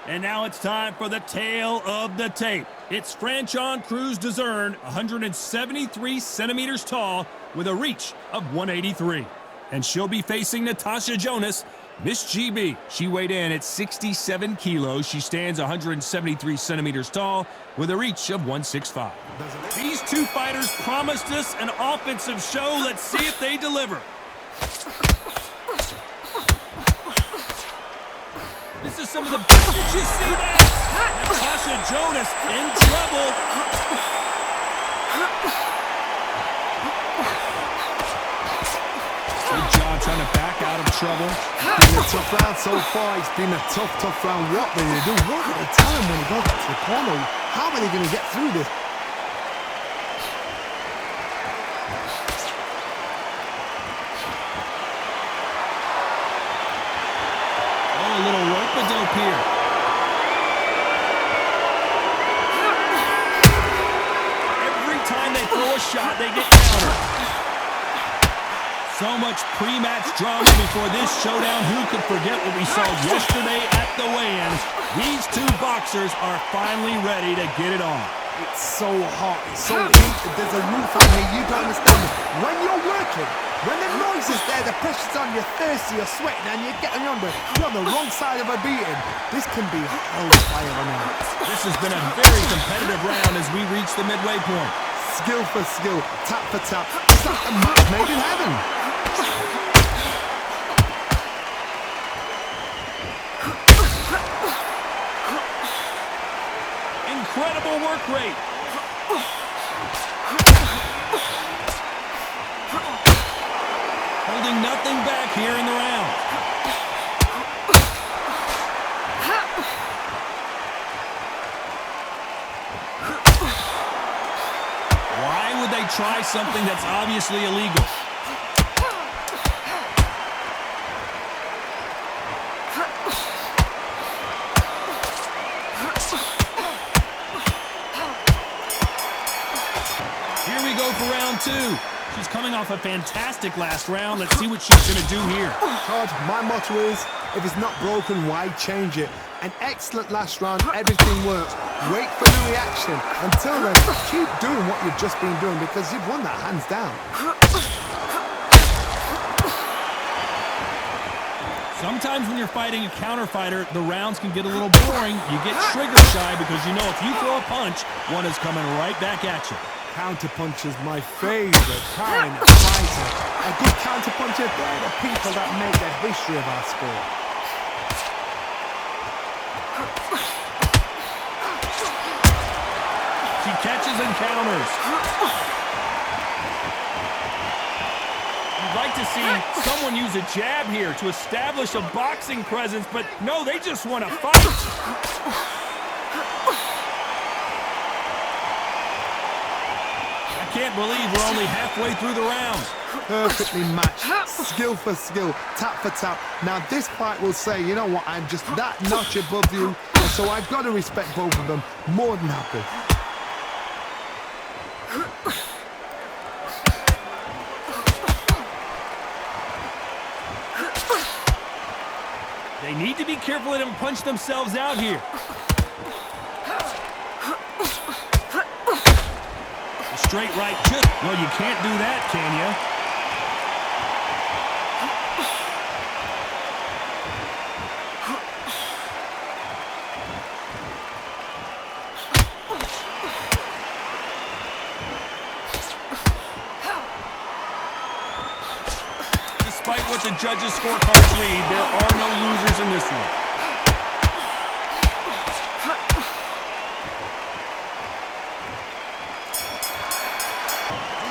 And now it's time for the tale of the tape. It's Franchon Crews-Dezurn, 173 centimeters tall, with a reach of 183. And she'll be facing Natasha Jonas, Miss GB. She weighed in at 67 kilos. She stands 173 centimeters tall, with a reach of 165. These two fighters promised us an offensive show. Let's see if they deliver. This is some of the best. Did you see that? Natasha Jonas in trouble. Good job trying to back out of trouble. It's been a tough round so far. It's been a tough round. What will they do? What will they tell him when he goes back to the corner? How are they going to get through this? A little rope-a-dope here. Every time they throw a shot, they get countered. So much pre-match drama before this showdown. Who could forget what we saw yesterday at the weigh-ins? These two boxers are finally ready to get it on. It's so hot. It's so heated. There's a roof on here. You don't understand. When you're working, when the noise is there, the pressure's on, you're thirsty, you're sweating, and you're getting under. You're on the wrong side of a beating. This can be hellfire on it. This has been a very competitive round as we reach the midway point. Skill for skill, tap for tap. It's like a match made in heaven. Incredible work rate. Holding nothing back here in the round. Why would they try something that's obviously illegal? Here we go for round two. She's coming off a fantastic last round. Let's see what she's going to do here. Todd, my motto is, if it's not broken, why change it? An excellent last round, everything works. Wait for the reaction. Until then, keep doing what you've just been doing because you've won that hands down. Sometimes when you're fighting a counter fighter, the rounds can get a little boring. You get trigger shy because you know if you throw a punch, one is coming right back at you. Counter punch is my favorite kind of fighter. A good counter puncher, they're the people that make the history of our sport. She catches and counters. You'd like to see someone use a jab here to establish a boxing presence, but no, they just want to fight. Can't believe we're only halfway through the round. Perfectly matched, skill for skill, tap for tap. Now this fight will say, you know what, I'm just that notch above you, and so I've got to respect both of them. More than happy. They need to be careful they don't punch themselves out here. Straight right, just, well, you can't do that, can you? Despite what the judges' scorecards read, there are no losers in this one.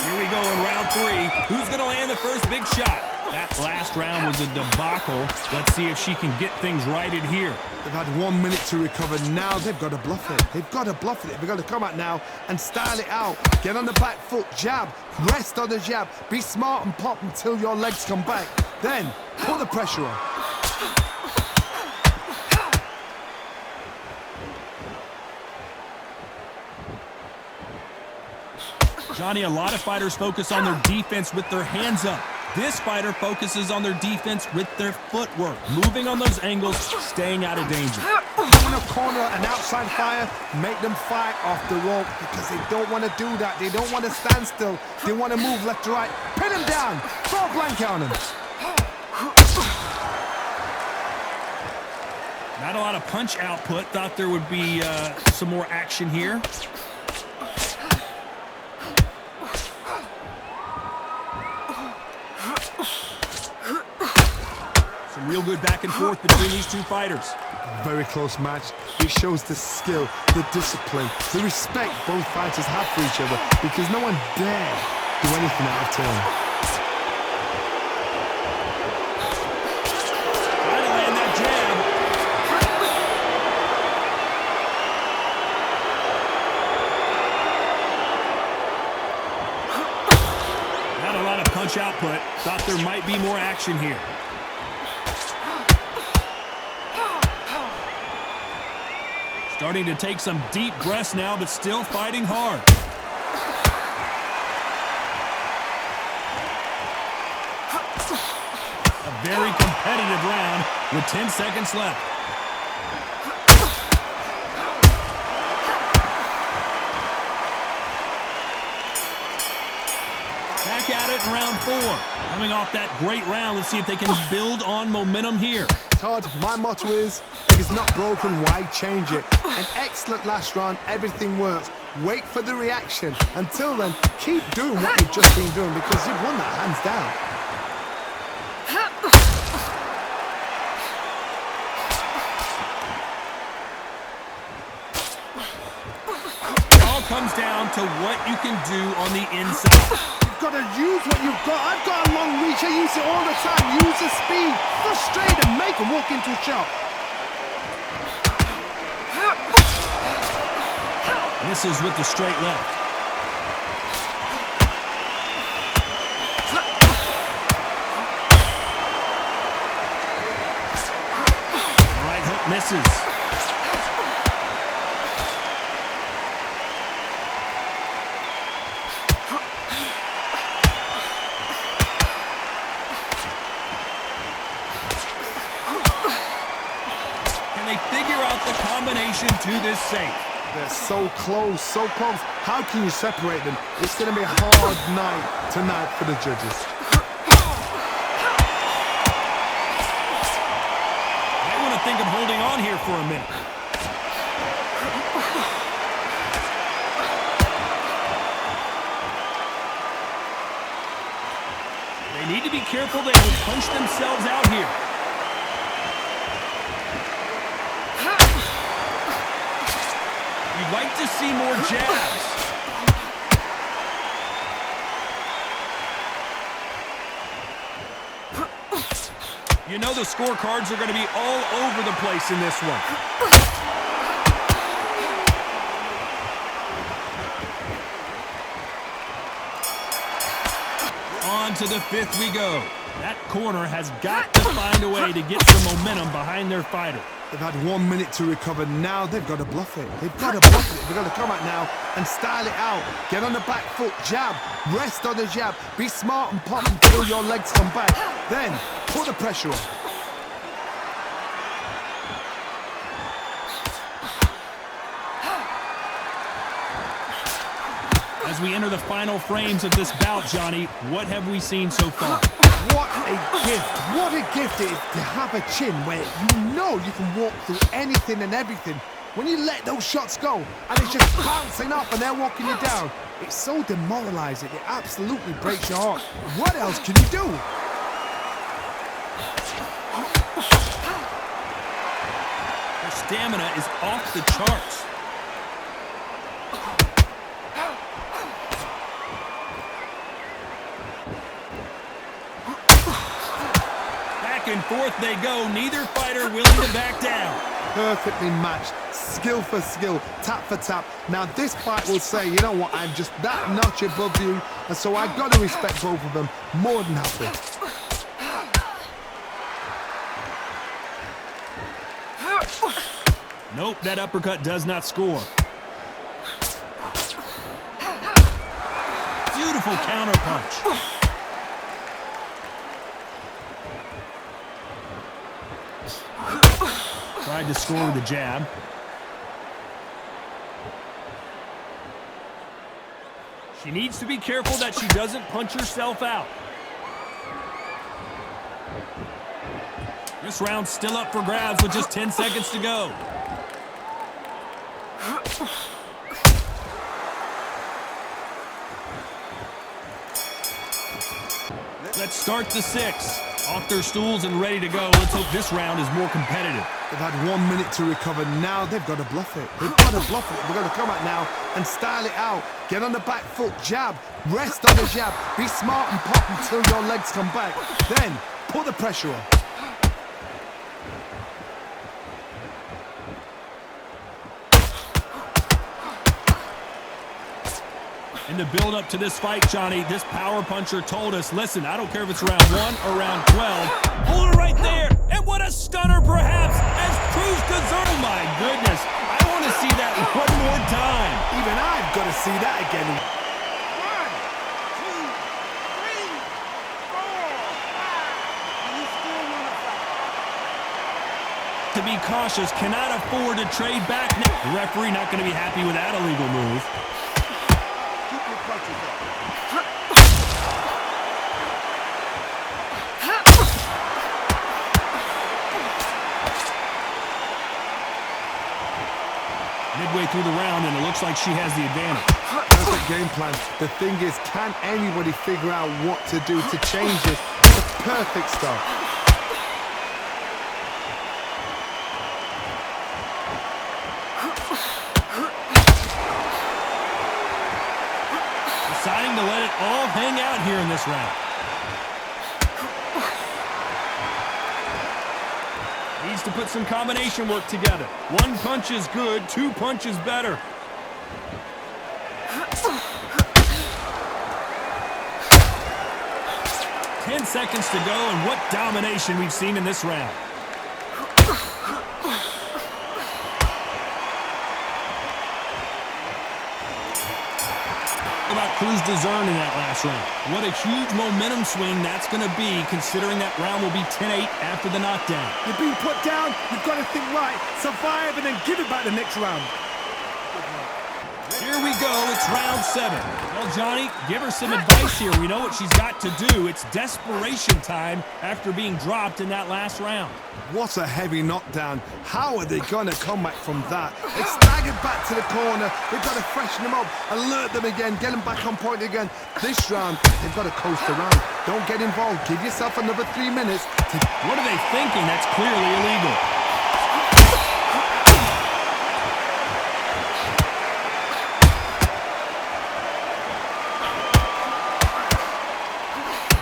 Here we go in round three. Who's going to land the first big shot? That last round was a debacle. Let's see if she can get things righted here. They've had 1 minute to recover. Now they've got to bluff it. They've got to bluff it. They've got to come out now and style it out. Get on the back foot, jab, rest on the jab. Be smart and pop until your legs come back. Then put the pressure on. Johnny, a lot of fighters focus on their defense with their hands up. This fighter focuses on their defense with their footwork, moving on those angles, staying out of danger. In a corner, an outside fire, make them fight off the rope because they don't want to do that. They don't want to stand still. They want to move left to right. Pin them down. Throw a blanket on them. Not a lot of punch output. Thought there would be some more action here. Some real good back and forth between these two fighters. Very close match. It shows the skill, the discipline, the respect both fighters have for each other because no one dare do anything out of turn. Trying to land that jab. Not a lot of punch output. Thought there might be more action here. Starting to take some deep breaths now, but still fighting hard. A very competitive round with 10 seconds left. Back at it in round 4. Coming off that great round, let's see if they can build on momentum here. Todd, my motto is, if it's not broken, why change it? An excellent last round, everything works. Wait for the reaction. Until then, keep doing what you've just been doing because you've won that hands down. It all comes down to what you can do on the inside. You've got to use what you've got. I've got a long reach. I use it all the time. Use the speed. Frustrate and make them walk into a shot. Misses with the straight left. Right hook misses. Combination to this safe. They're so close, so close. How can you separate them? It's going to be a hard night tonight for the judges. I want to think of holding on here for a minute. They need to be careful. They will punch themselves out here. You'd like to see more jabs. You know the scorecards are going to be all over the place in this one. On to the 5th we go. That corner has got to find a way to get some momentum behind their fighter. They've had 1 minute to recover. Now they've got to bluff it. They've got to bluff it. They've got to come out now and style it out. Get on the back foot, jab, rest on the jab. Be smart and pop until your legs come back. Then put the pressure on. As we enter the final frames of this bout, Johnny, what have we seen so far? What a gift. What a gift it is to have a chin where you know you can walk through anything and everything. When you let those shots go and it's just bouncing up and they're walking you down, it's so demoralizing. It absolutely breaks your heart. What else can you do? Their stamina is off the charts. Back and forth they go, neither fighter willing to back down. Perfectly matched, skill for skill, tap for tap. Now this fight will say, you know what, I'm just that notch above you, and so I've got to respect both of them more than happy. Nope, that uppercut does not score. Beautiful counter punch. Tried to score with a jab. She needs to be careful that she doesn't punch herself out. This round's still up for grabs with just 10 seconds to go. Let's start the 6. Off their stools and ready to go. Let's hope this round is more competitive. They've had 1 minute to recover. Now they've got to bluff it. They've got to bluff it. We're going to come out now and style it out. Get on the back foot, jab, rest on the jab. Be smart and pop until your legs come back. Then put the pressure on. In the build-up to this fight, Johnny, this power puncher told us, listen, I don't care if it's round 1 or round 12. Hold it right there. And what a stunner, perhaps, as Crews-Dezurn. Oh, my goodness. I want to see that one more time. Even I've got to see that again. 1, 2, 3, 4, 5. To be cautious, cannot afford to trade back. The referee not going to be happy with that illegal move. Midway through the round, and it looks like she has the advantage. Perfect game plan. The thing is, can anybody figure out what to do to change this? It's a perfect start. Deciding to let it all hang out here in this round. Needs to put some combination work together. 1 punch is good, 2 punches better. Ten seconds to go, and what domination we've seen in this round. About Crews-Dezurn in that last round. What a huge momentum swing that's going to be, considering that round will be 10-8 after the knockdown. You're being put down, you've got to think right, survive, and then give it back the next round. Here we go, it's round 7. Well, Johnny, give her some advice here. We know what she's got to do. It's desperation time after being dropped in that last round. What a heavy knockdown. How are they going to come back from that? They staggered back to the corner. They've got to freshen them up, alert them again, get them back on point again. This round, they've got to coast around. Don't get involved. Give yourself another 3 minutes. What are they thinking? That's clearly illegal.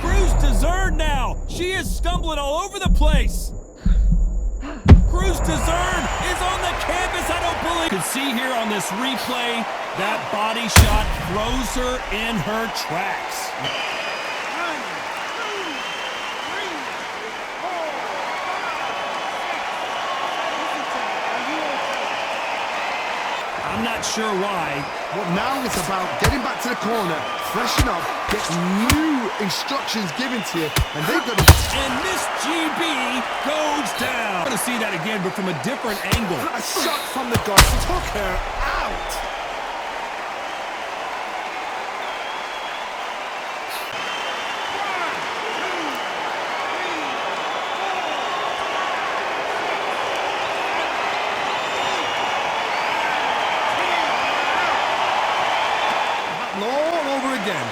Crews-Dezurn now. She is stumbling all over the place. Crews-Dezurn is on the canvas. I don't believe. You can see here on this replay, that body shot throws her in her tracks. 1, 2, 3, 4, 5. I'm not sure why. Well, now it's about getting back to the corner, freshen up, get new instructions given to you, and they've got to... And Miss GB goes down. I'm going to see that again, but from a different angle. A shot from the guard took her out. All over again.